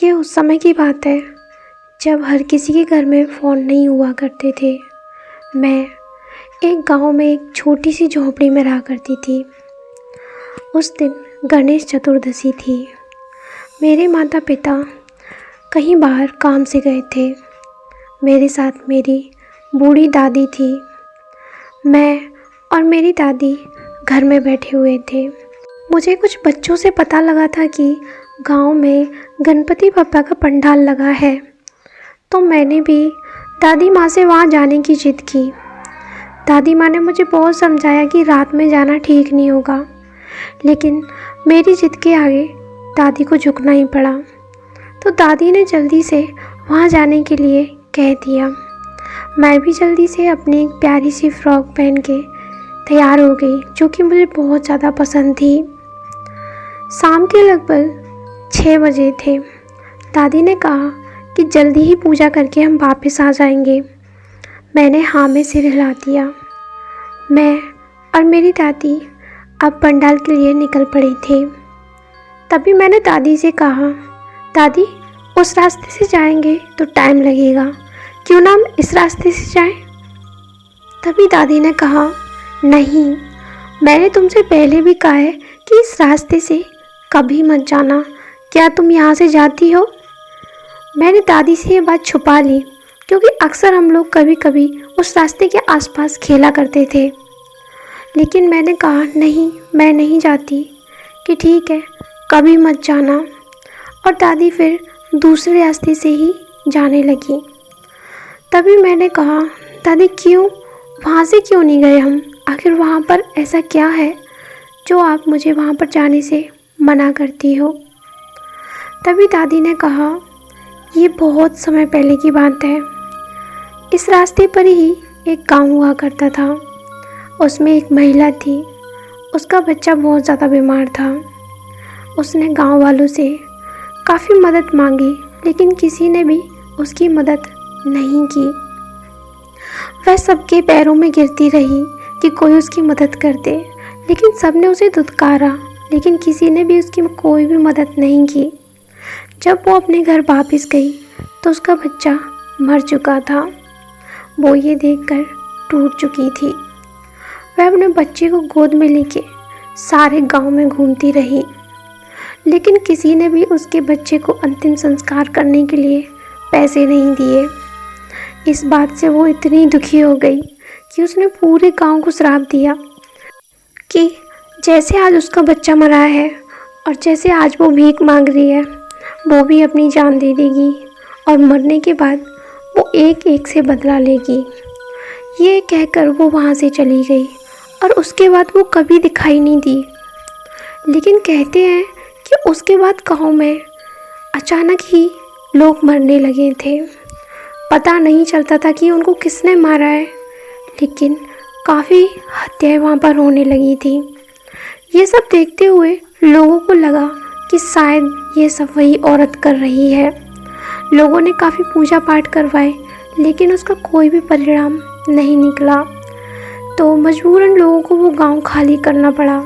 ये उस समय की बात है जब हर किसी के घर में फ़ोन नहीं हुआ करते थे। मैं एक गांव में एक छोटी सी झोंपड़ी में रहा करती थी। उस दिन गणेश चतुर्दशी थी। मेरे माता पिता कहीं बाहर काम से गए थे। मेरे साथ मेरी बूढ़ी दादी थी। मैं और मेरी दादी घर में बैठे हुए थे। मुझे कुछ बच्चों से पता लगा था कि गांव में गणपति बप्पा का पंडाल लगा है, तो मैंने भी दादी माँ से वहाँ जाने की जिद की। दादी माँ ने मुझे बहुत समझाया कि रात में जाना ठीक नहीं होगा, लेकिन मेरी जिद के आगे दादी को झुकना ही पड़ा। तो दादी ने जल्दी से वहाँ जाने के लिए कह दिया। मैं भी जल्दी से अपनी एक प्यारी सी फ्रॉक पहन के तैयार हो गई, जो कि मुझे बहुत ज़्यादा पसंद थी। शाम के लगभग 6 बजे थे। दादी ने कहा कि जल्दी ही पूजा करके हम वापस आ जाएंगे। मैंने हाँ में सिर हिला दिया। मैं और मेरी दादी अब पंडाल के लिए निकल पड़े थे। तभी मैंने दादी से कहा, दादी उस रास्ते से जाएंगे तो टाइम लगेगा, क्यों ना हम इस रास्ते से जाएं? तभी दादी ने कहा, नहीं, मैंने तुमसे पहले भी कहा है कि इस रास्ते से कभी मत जाना। क्या तुम यहाँ से जाती हो? मैंने दादी से ये बात छुपा ली, क्योंकि अक्सर हम लोग कभी कभी उस रास्ते के आसपास खेला करते थे। लेकिन मैंने कहा, नहीं, मैं नहीं जाती। कि ठीक है, कभी मत जाना। और दादी फिर दूसरे रास्ते से ही जाने लगी। तभी मैंने कहा, दादी क्यों, वहाँ से क्यों नहीं गए हम? आखिर वहाँ पर ऐसा क्या है जो आप मुझे वहाँ पर जाने से मना करती हो? तभी दादी ने कहा, ये बहुत समय पहले की बात है। इस रास्ते पर ही एक गांव हुआ करता था। उसमें एक महिला थी। उसका बच्चा बहुत ज़्यादा बीमार था। उसने गांव वालों से काफ़ी मदद मांगी, लेकिन किसी ने भी उसकी मदद नहीं की। वह सबके पैरों में गिरती रही कि कोई उसकी मदद कर दे, लेकिन सबने उसे धुतकारा, लेकिन किसी ने भी उसकी कोई भी मदद नहीं की। जब वो अपने घर वापस गई तो उसका बच्चा मर चुका था। वो ये देखकर टूट चुकी थी। वह अपने बच्चे को गोद में लेके सारे गांव में घूमती रही, लेकिन किसी ने भी उसके बच्चे को अंतिम संस्कार करने के लिए पैसे नहीं दिए। इस बात से वो इतनी दुखी हो गई कि उसने पूरे गांव को श्राप दिया कि जैसे आज उसका बच्चा मरा है और जैसे आज वो भीख मांग रही है, वो भी अपनी जान दे देगी और मरने के बाद वो एक एक से बदला लेगी। ये कहकर वो वहाँ से चली गई और उसके बाद वो कभी दिखाई नहीं दी। लेकिन कहते हैं कि उसके बाद गाँव में अचानक ही लोग मरने लगे थे। पता नहीं चलता था कि उनको किसने मारा है, लेकिन काफ़ी हत्याएं वहाँ पर होने लगी थी। ये सब देखते हुए लोगों को लगा कि शायद ये सब वही औरत कर रही है। लोगों ने काफ़ी पूजा पाठ करवाए, लेकिन उसका कोई भी परिणाम नहीं निकला। तो मजबूरन लोगों को वो गांव खाली करना पड़ा।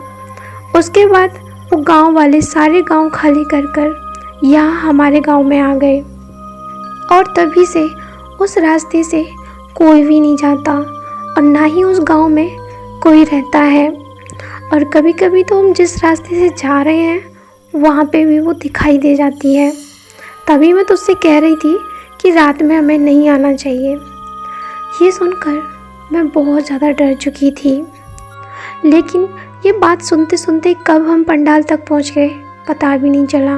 उसके बाद वो गांव वाले सारे गांव खाली कर कर यहाँ हमारे गांव में आ गए, और तभी से उस रास्ते से कोई भी नहीं जाता और ना ही उस गांव में कोई रहता है। और कभी कभी तो हम जिस रास्ते से जा रहे हैं वहाँ पे भी वो दिखाई दे जाती है। तभी मैं तुझसे कह रही थी कि रात में हमें नहीं आना चाहिए। ये सुनकर मैं बहुत ज़्यादा डर चुकी थी, लेकिन ये बात सुनते सुनते कब हम पंडाल तक पहुँच गए पता भी नहीं चला।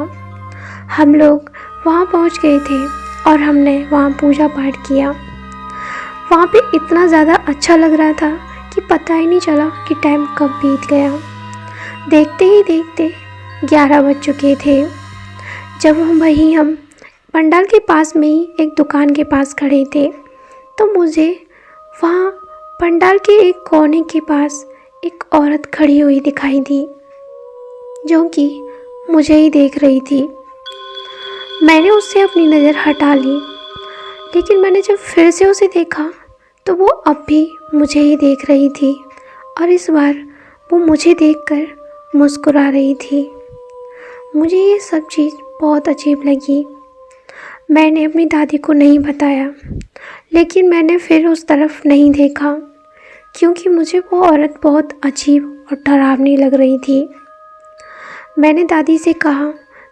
हम लोग वहाँ पहुँच गए थे और हमने वहाँ पूजा पाठ किया। वहाँ पे इतना ज़्यादा अच्छा लग रहा था कि पता ही नहीं चला कि टाइम कब बीत गया। देखते ही देखते 11 बज चुके थे। जब हम पंडाल के पास में ही एक दुकान के पास खड़े थे, तो मुझे वहाँ पंडाल के एक कोने के पास एक औरत खड़ी हुई दिखाई दी, जो कि मुझे ही देख रही थी। मैंने उससे अपनी नज़र हटा ली, लेकिन मैंने जब फिर से उसे देखा तो वो अब भी मुझे ही देख रही थी, और इस बार वो मुझे देखकर मुस्कुरा रही थी। मुझे ये सब चीज़ बहुत अजीब लगी। मैंने अपनी दादी को नहीं बताया, लेकिन मैंने फिर उस तरफ नहीं देखा क्योंकि मुझे वो औरत बहुत अजीब और डरावनी लग रही थी। मैंने दादी से कहा,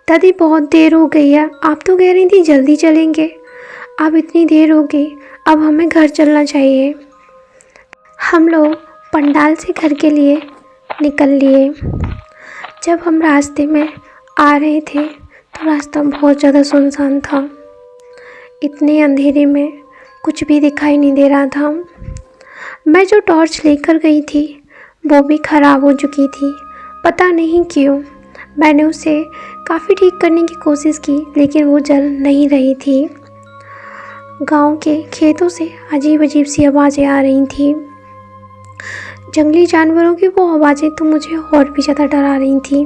दादी बहुत देर हो गई है, आप तो कह रही थी जल्दी चलेंगे, अब इतनी देर हो गई, अब हमें घर चलना चाहिए। हम लोग पंडाल से घर के लिए निकल लिए। जब हम रास्ते में आ रहे थे तो रास्ता बहुत ज़्यादा सुनसान था। इतने अंधेरे में कुछ भी दिखाई नहीं दे रहा था। मैं जो टॉर्च लेकर गई थी वो भी ख़राब हो चुकी थी। पता नहीं क्यों मैंने उसे काफ़ी ठीक करने की कोशिश की, लेकिन वो जल नहीं रही थी। गांव के खेतों से अजीब अजीब सी आवाज़ें आ रही थी। जंगली जानवरों की वो आवाज़ें तो मुझे और भी ज़्यादा डरा रही थी।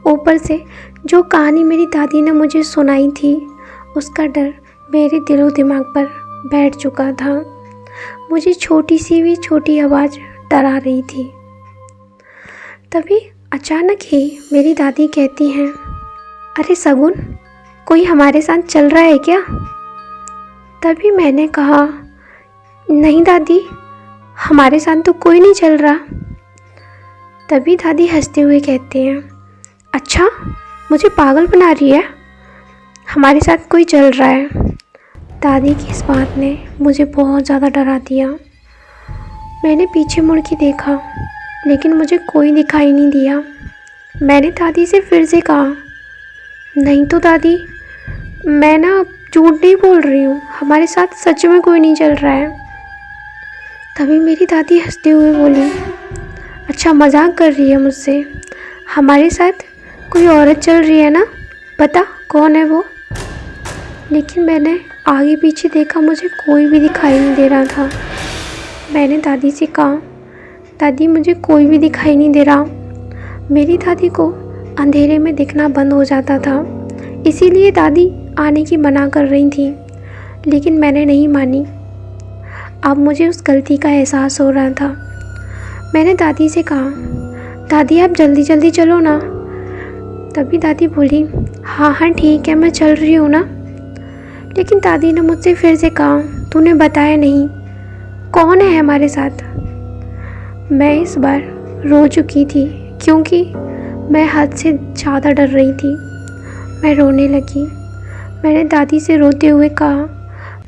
ऊपर से जो कहानी मेरी दादी ने मुझे सुनाई थी, उसका डर मेरे दिलो दिमाग पर बैठ चुका था। मुझे छोटी सी भी छोटी आवाज़ डरा रही थी। तभी अचानक ही मेरी दादी कहती हैं, अरे सगुन, कोई हमारे साथ चल रहा है क्या? तभी मैंने कहा, नहीं दादी, हमारे साथ तो कोई नहीं चल रहा। तभी दादी हंसते हुए कहते हैं, अच्छा, मुझे पागल बना रही है, हमारे साथ कोई चल रहा है। दादी की इस बात ने मुझे बहुत ज़्यादा डरा दिया। मैंने पीछे मुड़ के देखा, लेकिन मुझे कोई दिखाई नहीं दिया। मैंने दादी से फिर से कहा, नहीं तो दादी, मैं ना झूठ नहीं बोल रही हूँ, हमारे साथ सच में कोई नहीं चल रहा है। तभी मेरी दादी हंसते हुए बोली, अच्छा मजाक कर रही है मुझसे, हमारे साथ कोई औरत चल रही है ना, बता कौन है वो। लेकिन मैंने आगे पीछे देखा, मुझे कोई भी दिखाई नहीं दे रहा था। मैंने दादी से कहा, दादी मुझे कोई भी दिखाई नहीं दे रहा। मेरी दादी को अंधेरे में दिखना बंद हो जाता था, इसीलिए दादी आने की मना कर रही थी, लेकिन मैंने नहीं मानी। अब मुझे उस गलती का एहसास हो रहा था। मैंने दादी से कहा, दादी आप जल्दी जल्दी चलो ना। तभी दादी बोली, हाँ हाँ ठीक है, मैं चल रही हूँ ना। लेकिन दादी ने मुझसे फिर से कहा, तूने बताया नहीं, कौन है हमारे साथ? मैं इस बार रो चुकी थी क्योंकि मैं हद से ज़्यादा डर रही थी। मैं रोने लगी। मैंने दादी से रोते हुए कहा,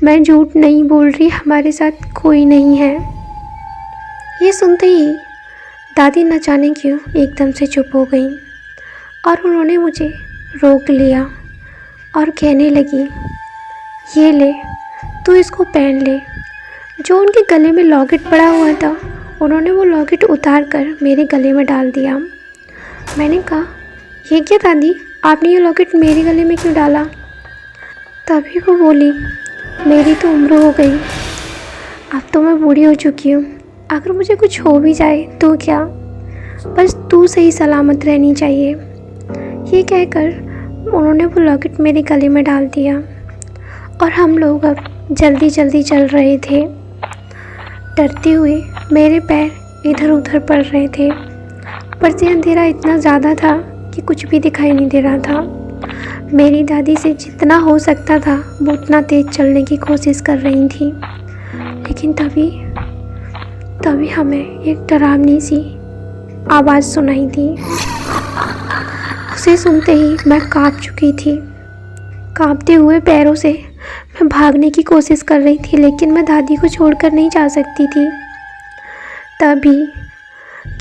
मैं झूठ नहीं बोल रही, हमारे साथ कोई नहीं है। ये सुनते ही दादी न जाने क्यों एकदम से चुप हो गई और उन्होंने मुझे रोक लिया और कहने लगी, ये ले, तू इसको पहन ले। जो उनके गले में लॉकेट पड़ा हुआ था, उन्होंने वो लॉकेट उतार कर मेरे गले में डाल दिया। मैंने कहा, ये क्या दादी, आपने ये लॉकेट मेरे गले में क्यों डाला? तभी वो बोली, मेरी तो उम्र हो गई, अब तो मैं बूढ़ी हो चुकी हूँ, अगर मुझे कुछ हो भी जाए तो क्या, बस तू सही सलामत रहनी चाहिए। ये कहकर उन्होंने वो लॉकेट मेरे गले में डाल दिया और हम लोग अब जल्दी जल्दी चल रहे थे। डरते हुए मेरे पैर इधर उधर पड़ रहे थे। ऊपर से अंधेरा इतना ज़्यादा था कि कुछ भी दिखाई नहीं दे रहा था। मेरी दादी से जितना हो सकता था वो उतना तेज़ चलने की कोशिश कर रही थी, लेकिन तभी हमें एक डरावनी सी आवाज़ सुनाई दी। उसे सुनते ही मैं कांप चुकी थी। कांपते हुए पैरों से मैं भागने की कोशिश कर रही थी, लेकिन मैं दादी को छोड़कर नहीं जा सकती थी। तभी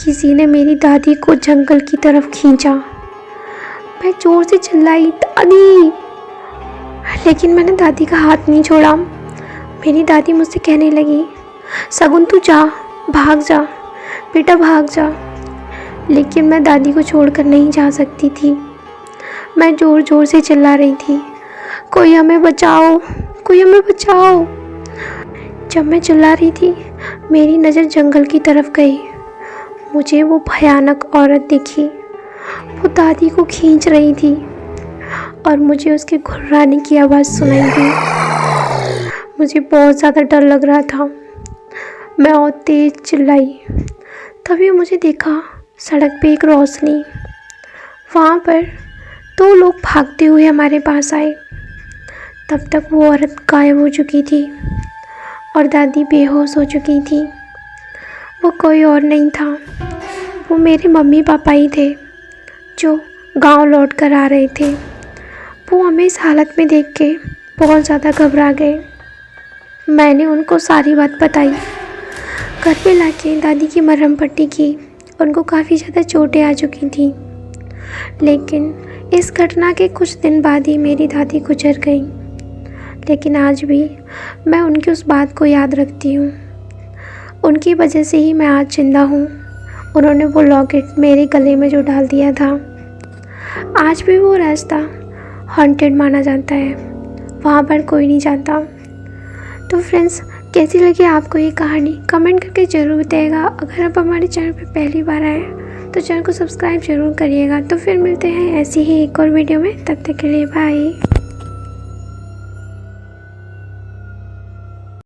किसी ने मेरी दादी को जंगल की तरफ खींचा। मैं जोर से चिल्लाई, दादी, लेकिन मैंने दादी का हाथ नहीं छोड़ा। मेरी दादी मुझसे कहने लगी, सगुन तू जा, भाग जा बेटा, भाग जा। लेकिन मैं दादी को छोड़कर नहीं जा सकती थी। मैं ज़ोर ज़ोर से चिल्ला रही थी, कोई हमें बचाओ, कोई हमें बचाओ। जब मैं चिल्ला रही थी, मेरी नज़र जंगल की तरफ गई। मुझे वो भयानक औरत दिखी। वो दादी को खींच रही थी और मुझे उसके घुर्राने की आवाज़ सुनाई दी। मुझे बहुत ज़्यादा डर लग रहा था। मैं और तेज़ चिल्लाई। तभी मुझे देखा सड़क पे एक रोशनी। वहाँ पर 2 लोग भागते हुए हमारे पास आए। तब तक वो औरत गायब हो चुकी थी और दादी बेहोश हो चुकी थी। वो कोई और नहीं था, वो मेरे मम्मी पापा ही थे जो गांव लौट कर आ रहे थे। वो हमें इस हालत में देख के बहुत ज़्यादा घबरा गए। मैंने उनको सारी बात बताई। घर पे लाके दादी की मरहम पट्टी की। उनको काफ़ी ज़्यादा चोटें आ चुकी थी, लेकिन इस घटना के कुछ दिन बाद ही मेरी दादी गुजर गई। लेकिन आज भी मैं उनकी उस बात को याद रखती हूँ। उनकी वजह से ही मैं आज जिंदा हूँ। उन्होंने वो लॉकेट मेरे गले में जो डाल दिया था, आज भी वो रास्ता हॉन्टेड माना जाता है, वहाँ पर कोई नहीं जाता। तो फ्रेंड्स, कैसी लगी आपको ये कहानी कमेंट करके ज़रूर बताइएगा। अगर आप हमारे चैनल पर पहली बार आए तो चैनल को सब्सक्राइब ज़रूर करिएगा। तो फिर मिलते हैं ऐसी ही एक और वीडियो में, तब तक के लिए बाय।